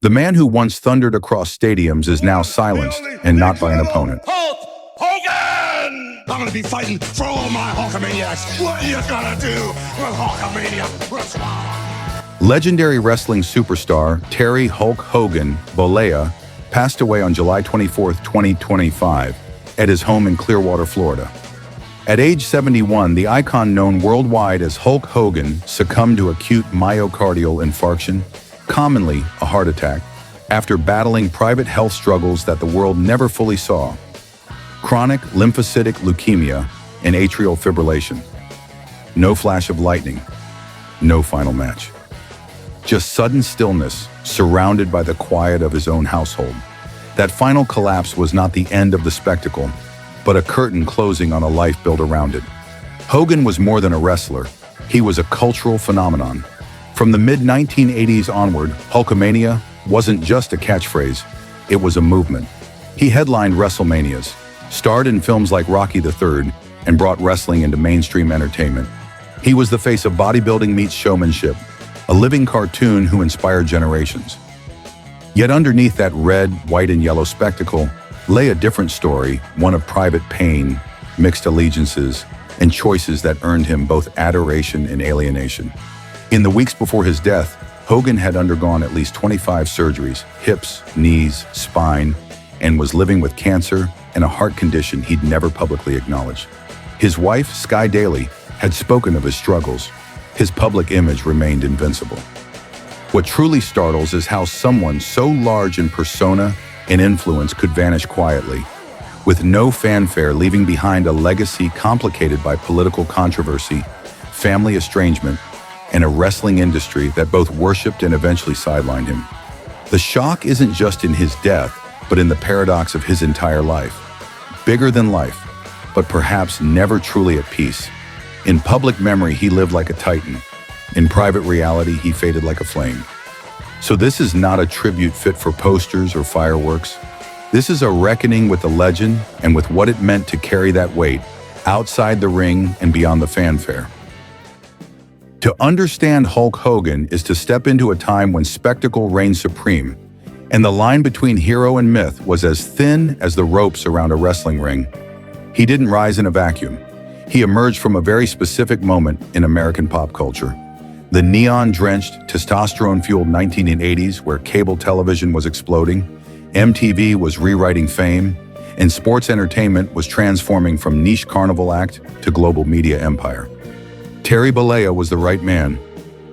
The man who once thundered across stadiums is now silenced, and not by an opponent. Hogan! I'm gonna be fighting for all my Hulkamaniacs. What are you gonna do with Hulkamania? Let's go! Legendary wrestling superstar Terry "Hulk Hogan" Bollea passed away on July 24, 2025, at his home in Clearwater, Florida. At age 71, the icon known worldwide as Hulk Hogan succumbed to acute myocardial infarction, commonly a heart attack, after battling private health struggles that the world never fully saw: chronic lymphocytic leukemia and atrial fibrillation. No flash of lightning, no final match. Just sudden stillness, surrounded by the quiet of his own household. That final collapse was not the end of the spectacle, but a curtain closing on a life built around it. Hogan was more than a wrestler. He was a cultural phenomenon. From the mid-1980s onward, Hulkamania wasn't just a catchphrase, it was a movement. He headlined WrestleManias, starred in films like Rocky III, and brought wrestling into mainstream entertainment. He was the face of bodybuilding meets showmanship, a living cartoon who inspired generations. Yet underneath that red, white, and yellow spectacle lay a different story, one of private pain, mixed allegiances, and choices that earned him both adoration and alienation. In the weeks before his death, Hogan had undergone at least 25 surgeries, hips, knees, spine, and was living with cancer and a heart condition he'd never publicly acknowledged. His wife, Sky Daly, had spoken of his struggles. His public image remained invincible. What truly startles is how someone so large in persona and influence could vanish quietly, with no fanfare, leaving behind a legacy complicated by political controversy, family estrangement, and a wrestling industry that both worshipped and eventually sidelined him. The shock isn't just in his death, but in the paradox of his entire life. Bigger than life, but perhaps never truly at peace. In public memory, he lived like a titan. In private reality, he faded like a flame. So this is not a tribute fit for posters or fireworks. This is a reckoning with the legend and with what it meant to carry that weight outside the ring and beyond the fanfare. To understand Hulk Hogan is to step into a time when spectacle reigned supreme, and the line between hero and myth was as thin as the ropes around a wrestling ring. He didn't rise in a vacuum. He emerged from a very specific moment in American pop culture. The neon-drenched, testosterone-fueled 1980s, where cable television was exploding, MTV was rewriting fame, and sports entertainment was transforming from niche carnival act to global media empire. Terry Bollea was the right man,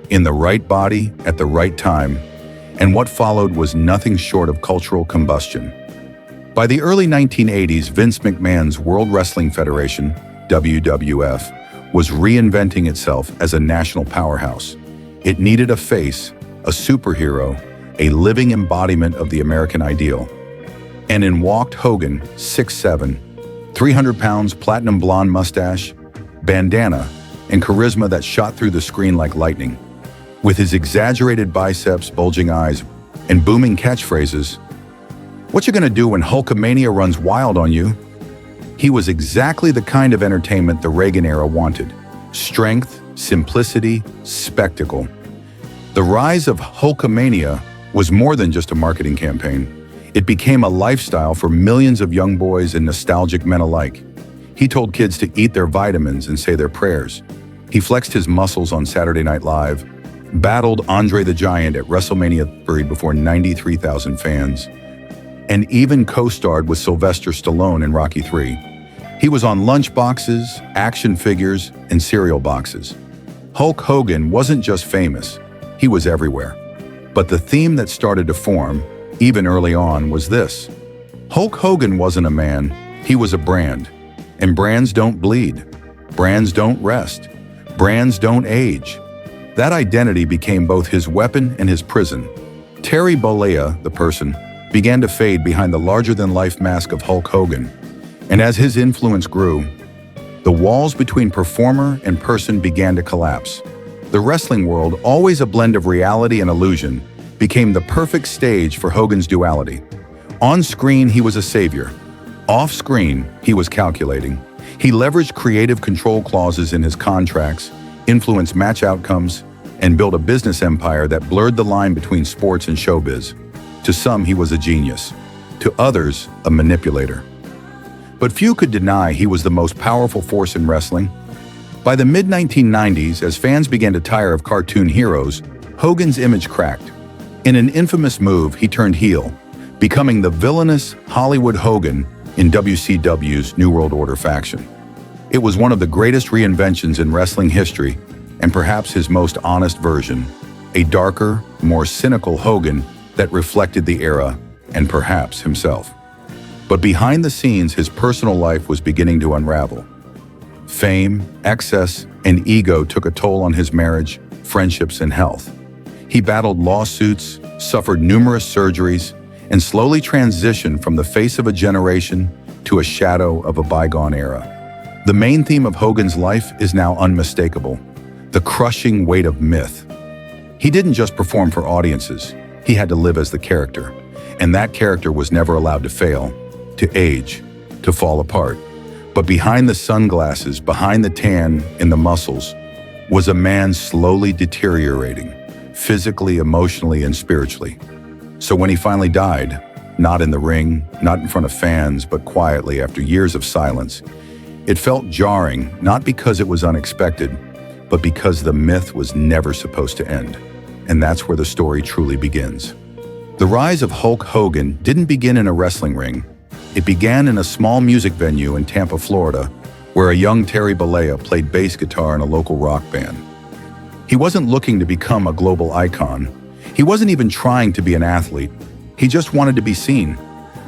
in the right body at the right time, and what followed was nothing short of cultural combustion. By the early 1980s, Vince McMahon's World Wrestling Federation, WWF, was reinventing itself as a national powerhouse. It needed a face, a superhero, a living embodiment of the American ideal. And in walked Hogan, 6'7", 300 pounds, platinum blonde mustache, bandana, and charisma that shot through the screen like lightning. With his exaggerated biceps, bulging eyes, and booming catchphrases, "What you gonna do when Hulkamania runs wild on you?" He was exactly the kind of entertainment the Reagan era wanted: strength, simplicity, spectacle. The rise of Hulkamania was more than just a marketing campaign. It became a lifestyle for millions of young boys and nostalgic men alike. He told kids to eat their vitamins and say their prayers. He flexed his muscles on Saturday Night Live, battled Andre the Giant at WrestleMania 3 before 93,000 fans, and even co-starred with Sylvester Stallone in Rocky III. He was on lunch boxes, action figures, and cereal boxes. Hulk Hogan wasn't just famous, he was everywhere. But the theme that started to form, even early on, was this: Hulk Hogan wasn't a man, he was a brand. And brands don't bleed. Brands don't rest. Brands don't age. That identity became both his weapon and his prison. Terry Bollea, the person, began to fade behind the larger-than-life mask of Hulk Hogan. And as his influence grew, the walls between performer and person began to collapse. The wrestling world, always a blend of reality and illusion, became the perfect stage for Hogan's duality. On screen, he was a savior. Off-screen, he was calculating. He leveraged creative control clauses in his contracts, influenced match outcomes, and built a business empire that blurred the line between sports and showbiz. To some, he was a genius. To others, a manipulator. But few could deny he was the most powerful force in wrestling. By the mid-1990s, as fans began to tire of cartoon heroes, Hogan's image cracked. In an infamous move, he turned heel, becoming the villainous Hollywood Hogan in WCW's New World Order faction. It was one of the greatest reinventions in wrestling history, and perhaps his most honest version, a darker, more cynical Hogan that reflected the era and perhaps himself. But behind the scenes, his personal life was beginning to unravel. Fame, excess, and ego took a toll on his marriage, friendships, and health. He battled lawsuits, suffered numerous surgeries, and slowly transitioned from the face of a generation to a shadow of a bygone era. The main theme of Hogan's life is now unmistakable: the crushing weight of myth. He didn't just perform for audiences, he had to live as the character, and that character was never allowed to fail, to age, to fall apart. But behind the sunglasses, behind the tan, in the muscles, was a man slowly deteriorating, physically, emotionally, and spiritually. So when he finally died, not in the ring, not in front of fans, but quietly after years of silence, it felt jarring, not because it was unexpected, but because the myth was never supposed to end. And that's where the story truly begins. The rise of Hulk Hogan didn't begin in a wrestling ring. It began in a small music venue in Tampa, Florida, where a young Terry Bollea played bass guitar in a local rock band. He wasn't looking to become a global icon. He wasn't even trying to be an athlete. He just wanted to be seen.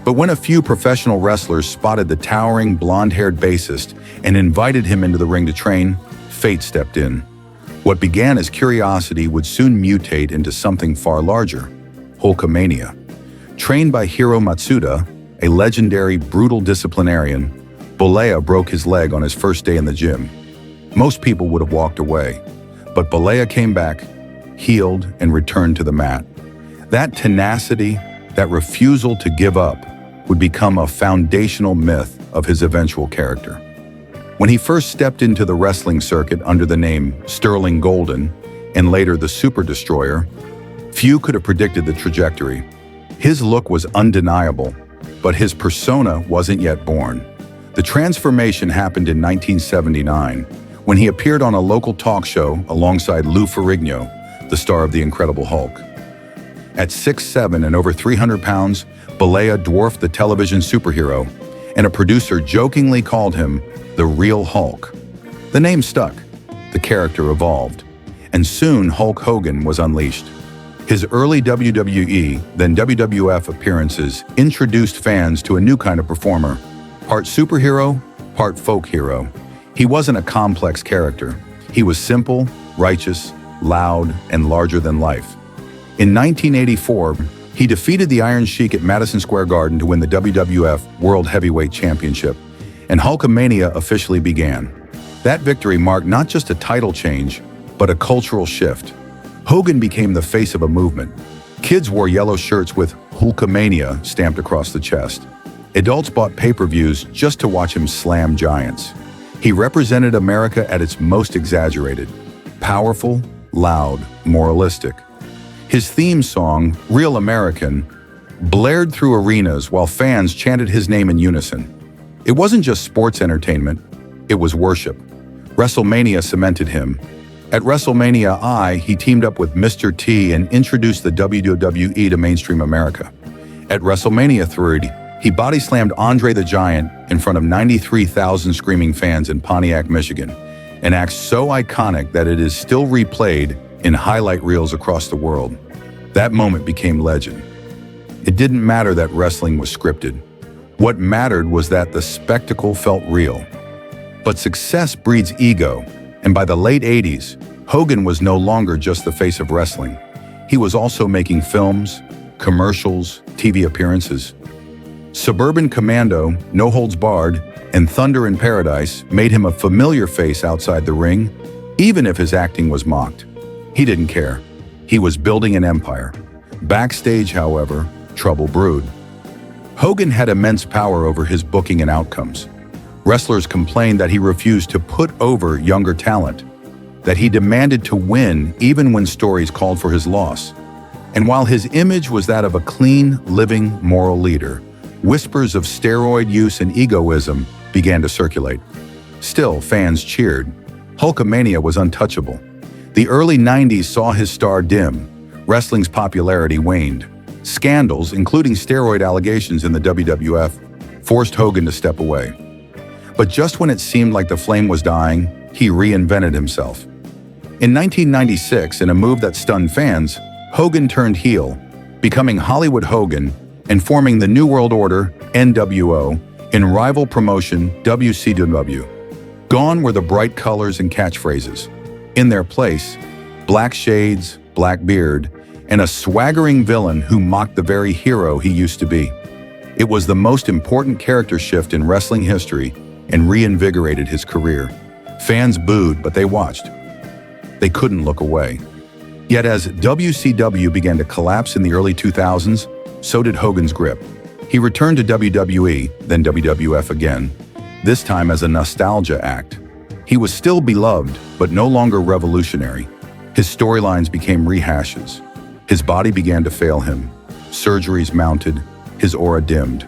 But when a few professional wrestlers spotted the towering, blonde-haired bassist and invited him into the ring to train, fate stepped in. What began as curiosity would soon mutate into something far larger: Hulkamania. Trained by Hiro Matsuda, a legendary, brutal disciplinarian, Bollea broke his leg on his first day in the gym. Most people would have walked away, but Bollea came back, healed, and returned to the mat. That tenacity, that refusal to give up, would become a foundational myth of his eventual character. When he first stepped into the wrestling circuit under the name Sterling Golden, and later the Super Destroyer, few could have predicted the trajectory. His look was undeniable, but his persona wasn't yet born. The transformation happened in 1979, when he appeared on a local talk show alongside Lou Ferrigno, the star of The Incredible Hulk. At 6'7" and over 300 pounds, Bollea dwarfed the television superhero, and a producer jokingly called him the real Hulk. The name stuck, the character evolved, and soon Hulk Hogan was unleashed. His early WWE, then WWF appearances introduced fans to a new kind of performer, part superhero, part folk hero. He wasn't a complex character. He was simple, righteous, loud, and larger than life. In 1984, he defeated the Iron Sheik at Madison Square Garden to win the WWF World Heavyweight Championship, and Hulkamania officially began. That victory marked not just a title change, but a cultural shift. Hogan became the face of a movement. Kids wore yellow shirts with Hulkamania stamped across the chest. Adults bought pay-per-views just to watch him slam giants. He represented America at its most exaggerated, powerful, loud, moralistic. His theme song, Real American, blared through arenas while fans chanted his name in unison. It wasn't just sports entertainment, it was worship. WrestleMania cemented him. At WrestleMania I, he teamed up with Mr. T and introduced the WWE to mainstream America. At WrestleMania 30, he body-slammed Andre the Giant in front of 93,000 screaming fans in Pontiac, Michigan, an act so iconic that it is still replayed in highlight reels across the world. That moment became legend. It didn't matter that wrestling was scripted. What mattered was that the spectacle felt real. But success breeds ego, and by the late 80s, Hogan was no longer just the face of wrestling. He was also making films, commercials, TV appearances. Suburban Commando, No Holds Barred, and Thunder in Paradise made him a familiar face outside the ring, even if his acting was mocked. He didn't care. He was building an empire. Backstage, however, trouble brewed. Hogan had immense power over his booking and outcomes. Wrestlers complained that he refused to put over younger talent, that he demanded to win even when stories called for his loss. And while his image was that of a clean, living, moral leader, whispers of steroid use and egoism began to circulate. Still, fans cheered. Hulkamania was untouchable. The early 90s saw his star dim. Wrestling's popularity waned. Scandals, including steroid allegations in the WWF, forced Hogan to step away. But just when it seemed like the flame was dying, he reinvented himself. In 1996, in a move that stunned fans, Hogan turned heel, becoming Hollywood Hogan and forming the New World Order, NWO, in rival promotion WCW. Gone were the bright colors and catchphrases. In their place, black shades, black beard, and a swaggering villain who mocked the very hero he used to be. It was the most important character shift in wrestling history and reinvigorated his career. Fans booed, but they watched. They couldn't look away. Yet as WCW began to collapse in the early 2000s, so did Hogan's grip. He returned to WWE, then WWF again, this time as a nostalgia act. He was still beloved, but no longer revolutionary. His storylines became rehashes. His body began to fail him. Surgeries mounted, his aura dimmed.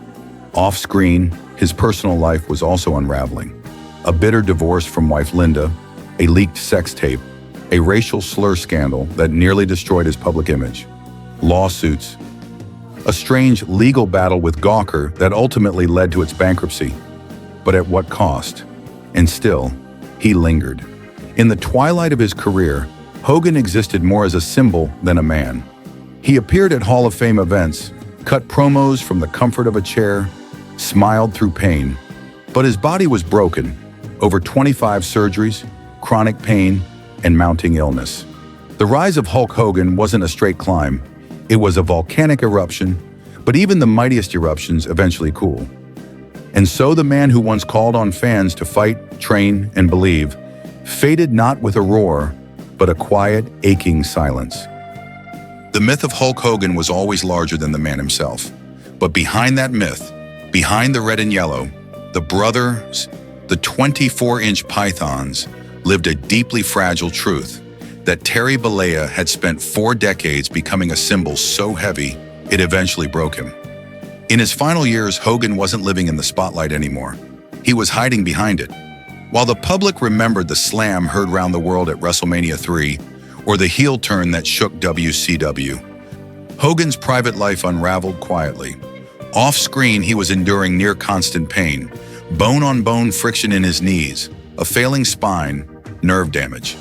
Off-screen, his personal life was also unraveling. A bitter divorce from wife Linda, a leaked sex tape, a racial slur scandal that nearly destroyed his public image. Lawsuits. A strange legal battle with Gawker that ultimately led to its bankruptcy. But at what cost? And still, he lingered. In the twilight of his career, Hogan existed more as a symbol than a man. He appeared at Hall of Fame events, cut promos from the comfort of a chair, smiled through pain. But his body was broken. Over 25 surgeries, chronic pain, and mounting illness. The rise of Hulk Hogan wasn't a straight climb. It was a volcanic eruption, but even the mightiest eruptions eventually cool. And so the man who once called on fans to fight, train, and believe, faded not with a roar, but a quiet, aching silence. The myth of Hulk Hogan was always larger than the man himself. But behind that myth, behind the red and yellow, the brothers, the 24-inch pythons, lived a deeply fragile truth that Terry Bollea had spent 4 decades becoming a symbol so heavy, it eventually broke him. In his final years, Hogan wasn't living in the spotlight anymore. He was hiding behind it. While the public remembered the slam heard round the world at WrestleMania 3, or the heel turn that shook WCW, Hogan's private life unraveled quietly. Off-screen, he was enduring near-constant pain, bone-on-bone friction in his knees, a failing spine, nerve damage.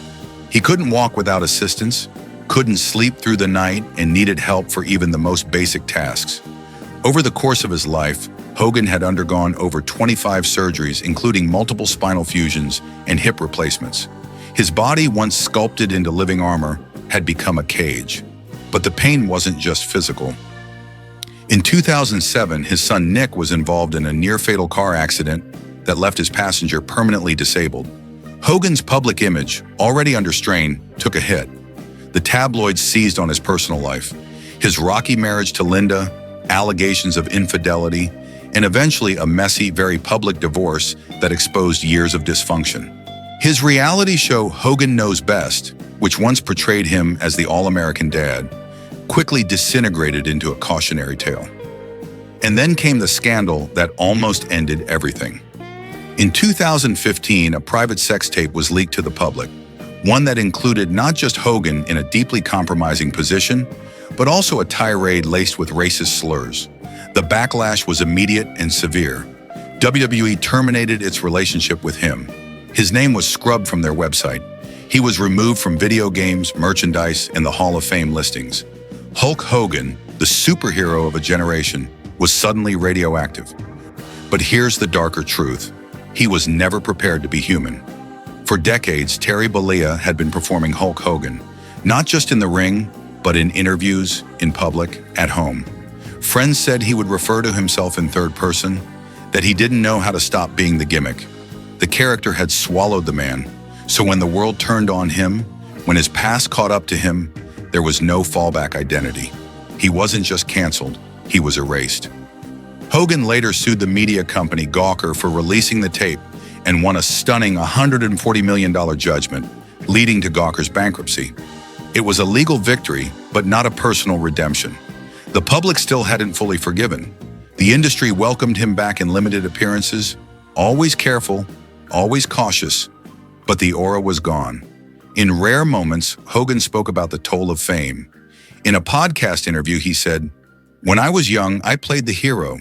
He couldn't walk without assistance, couldn't sleep through the night, and needed help for even the most basic tasks. Over the course of his life, Hogan had undergone over 25 surgeries, including multiple spinal fusions and hip replacements. His body, once sculpted into living armor, had become a cage. But the pain wasn't just physical. In 2007, his son Nick was involved in a near-fatal car accident that left his passenger permanently disabled. Hogan's public image, already under strain, took a hit. The tabloids seized on his personal life. His rocky marriage to Linda, allegations of infidelity, and eventually a messy, very public divorce that exposed years of dysfunction. His reality show, Hogan Knows Best, which once portrayed him as the all-American dad, quickly disintegrated into a cautionary tale. And then came the scandal that almost ended everything. In 2015, a private sex tape was leaked to the public, one that included not just Hogan in a deeply compromising position, but also a tirade laced with racist slurs. The backlash was immediate and severe. WWE terminated its relationship with him. His name was scrubbed from their website. He was removed from video games, merchandise, and the Hall of Fame listings. Hulk Hogan, the superhero of a generation, was suddenly radioactive. But here's the darker truth. He was never prepared to be human. For decades, Terry Bollea had been performing Hulk Hogan, not just in the ring, but in interviews, in public, at home. Friends said he would refer to himself in third person, that he didn't know how to stop being the gimmick. The character had swallowed the man, so when the world turned on him, when his past caught up to him, there was no fallback identity. He wasn't just canceled, he was erased. Hogan later sued the media company Gawker for releasing the tape and won a stunning $140 million judgment, leading to Gawker's bankruptcy. It was a legal victory, but but not a personal redemption. The public still hadn't fully forgiven. The industry welcomed him back in limited appearances, always careful, always cautious, but the aura was gone. In rare moments, Hogan spoke about the toll of fame. In a podcast interview, he said, "When I was young, I played the hero.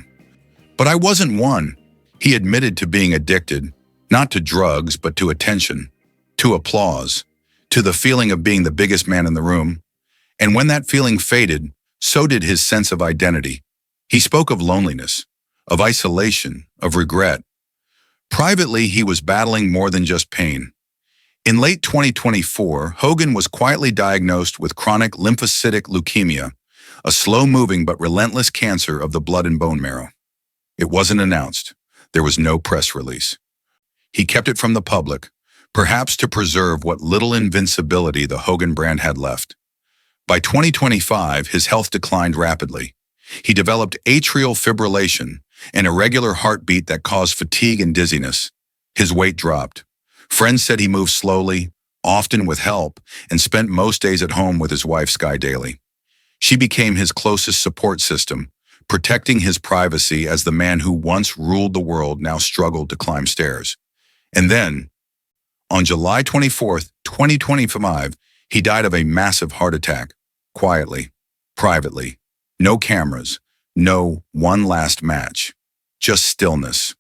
But I wasn't one." He admitted to being addicted, not to drugs, but to attention, to applause, to the feeling of being the biggest man in the room. And when that feeling faded, so did his sense of identity. He spoke of loneliness, of isolation, of regret. Privately, he was battling more than just pain. In late 2024, Hogan was quietly diagnosed with chronic lymphocytic leukemia, a slow-moving but relentless cancer of the blood and bone marrow. It wasn't announced. There was no press release. He kept it from the public, perhaps to preserve what little invincibility the Hogan brand had left. By 2025, his health declined rapidly. He developed atrial fibrillation, an irregular heartbeat that caused fatigue and dizziness. His weight dropped. Friends said he moved slowly, often with help, and spent most days at home with his wife, Sky Daly. She became his closest support system, protecting his privacy as the man who once ruled the world now struggled to climb stairs. And then, on July 24th, 2025, he died of a massive heart attack, quietly, privately. No cameras, no one last match, just stillness.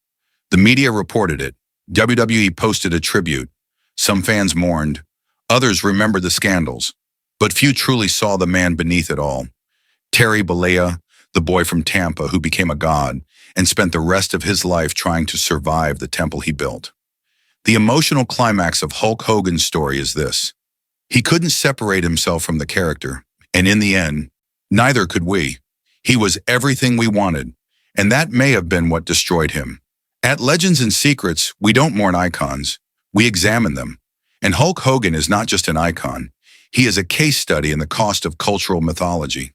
The media reported it. WWE posted a tribute. Some fans mourned. Others remembered the scandals. But few truly saw the man beneath it all. Terry Bollea, the boy from Tampa who became a god and spent the rest of his life trying to survive the temple he built. The emotional climax of Hulk Hogan's story is this. He couldn't separate himself from the character, and in the end, neither could we. He was everything we wanted, and that may have been what destroyed him. At Legends and Secrets, we don't mourn icons, we examine them. And Hulk Hogan is not just an icon, he is a case study in the cost of cultural mythology.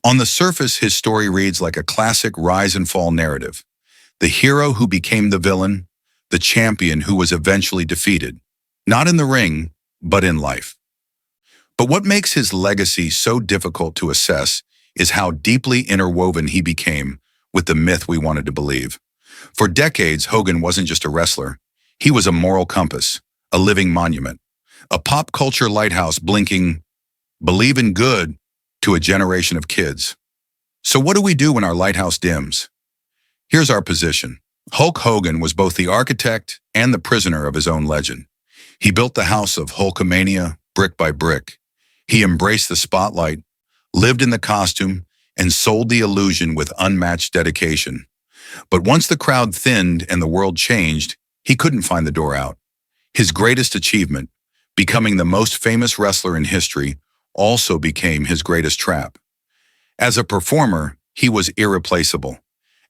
On the surface, his story reads like a classic rise and fall narrative. The hero who became the villain, the champion who was eventually defeated. Not in the ring, but in life. But what makes his legacy so difficult to assess is how deeply interwoven he became with the myth we wanted to believe. For decades, Hogan wasn't just a wrestler. He was a moral compass, a living monument, a pop culture lighthouse blinking, "Believe in good," to a generation of kids. So what do we do when our lighthouse dims? Here's our position. Hulk Hogan was both the architect and the prisoner of his own legend. He built the house of Hulkamania brick by brick. He embraced the spotlight, lived in the costume, and sold the illusion with unmatched dedication. But once the crowd thinned and the world changed, he couldn't find the door out. His greatest achievement, becoming the most famous wrestler in history, also became his greatest trap. As a performer, he was irreplaceable.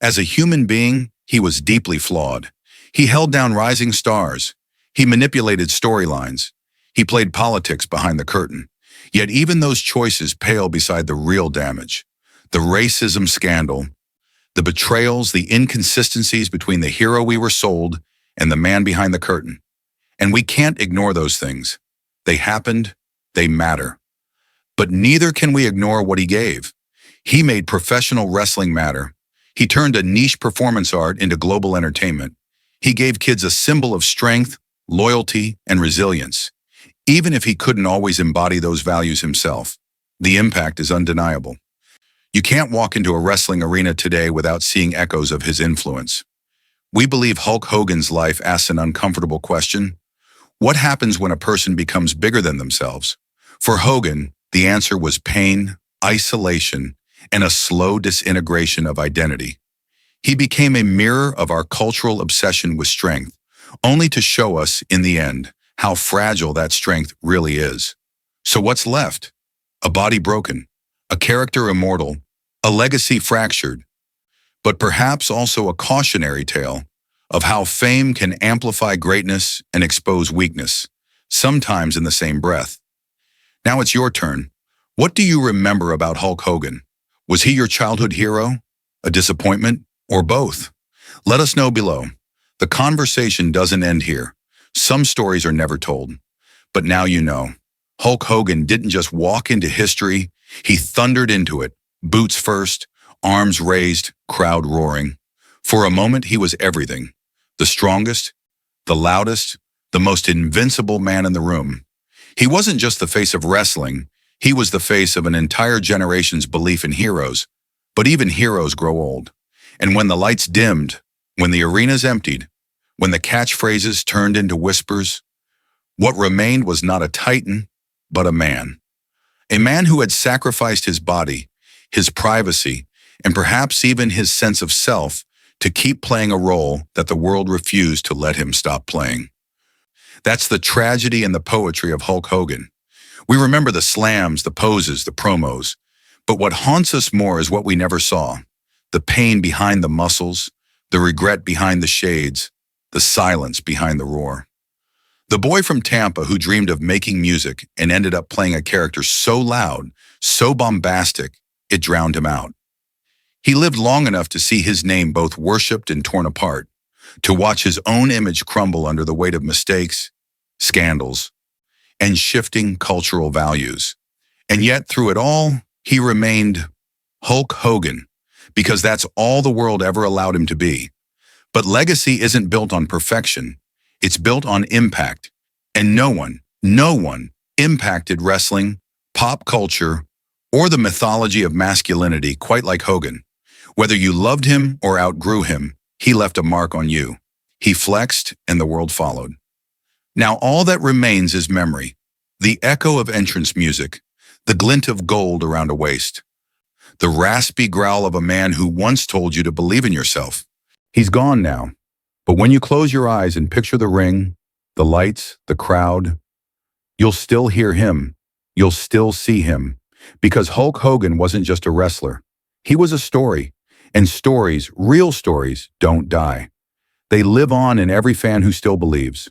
As a human being, he was deeply flawed. He held down rising stars. He manipulated storylines. He played politics behind the curtain. Yet even those choices pale beside the real damage. The racism scandal, the betrayals, the inconsistencies between the hero we were sold and the man behind the curtain. And we can't ignore those things. They happened, they matter. But neither can we ignore what he gave. He made professional wrestling matter. He turned a niche performance art into global entertainment. He gave kids a symbol of strength, loyalty, and resilience. Even if he couldn't always embody those values himself, the impact is undeniable. You can't walk into a wrestling arena today without seeing echoes of his influence. We believe Hulk Hogan's life asks an uncomfortable question. What happens when a person becomes bigger than themselves? For Hogan, the answer was pain, isolation, and a slow disintegration of identity. He became a mirror of our cultural obsession with strength, only to show us, in the end, how fragile that strength really is. So what's left? A body broken, a character immortal, a legacy fractured, but perhaps also a cautionary tale of how fame can amplify greatness and expose weakness, sometimes in the same breath. Now it's your turn. What do you remember about Hulk Hogan? Was he your childhood hero, a disappointment, or both? Let us know below. The conversation doesn't end here. Some stories are never told, but now you know. Hulk Hogan didn't just walk into history, he thundered into it, boots first, arms raised, crowd roaring. For a moment, he was everything. The strongest, the loudest, the most invincible man in the room. He wasn't just the face of wrestling, he was the face of an entire generation's belief in heroes. But even heroes grow old. And when the lights dimmed, when the arenas emptied, when the catchphrases turned into whispers, what remained was not a titan, but a man. A man who had sacrificed his body, his privacy, and perhaps even his sense of self to keep playing a role that the world refused to let him stop playing. That's the tragedy and the poetry of Hulk Hogan. We remember the slams, the poses, the promos, but what haunts us more is what we never saw. The pain behind the muscles, the regret behind the shades, the silence behind the roar. The boy from Tampa who dreamed of making music and ended up playing a character so loud, so bombastic, it drowned him out. He lived long enough to see his name both worshipped and torn apart, to watch his own image crumble under the weight of mistakes, scandals, and shifting cultural values. And yet, through it all, he remained Hulk Hogan, because that's all the world ever allowed him to be. But legacy isn't built on perfection. It's built on impact. And no one impacted wrestling, pop culture, or the mythology of masculinity quite like Hogan. Whether you loved him or outgrew him, he left a mark on you. He flexed and the world followed. Now all that remains is memory, the echo of entrance music, the glint of gold around a waist, the raspy growl of a man who once told you to believe in yourself. He's gone now, but when you close your eyes and picture the ring, the lights, the crowd, you'll still hear him, you'll still see him, because Hulk Hogan wasn't just a wrestler. He was a story, and stories, real stories, don't die. They live on in every fan who still believes.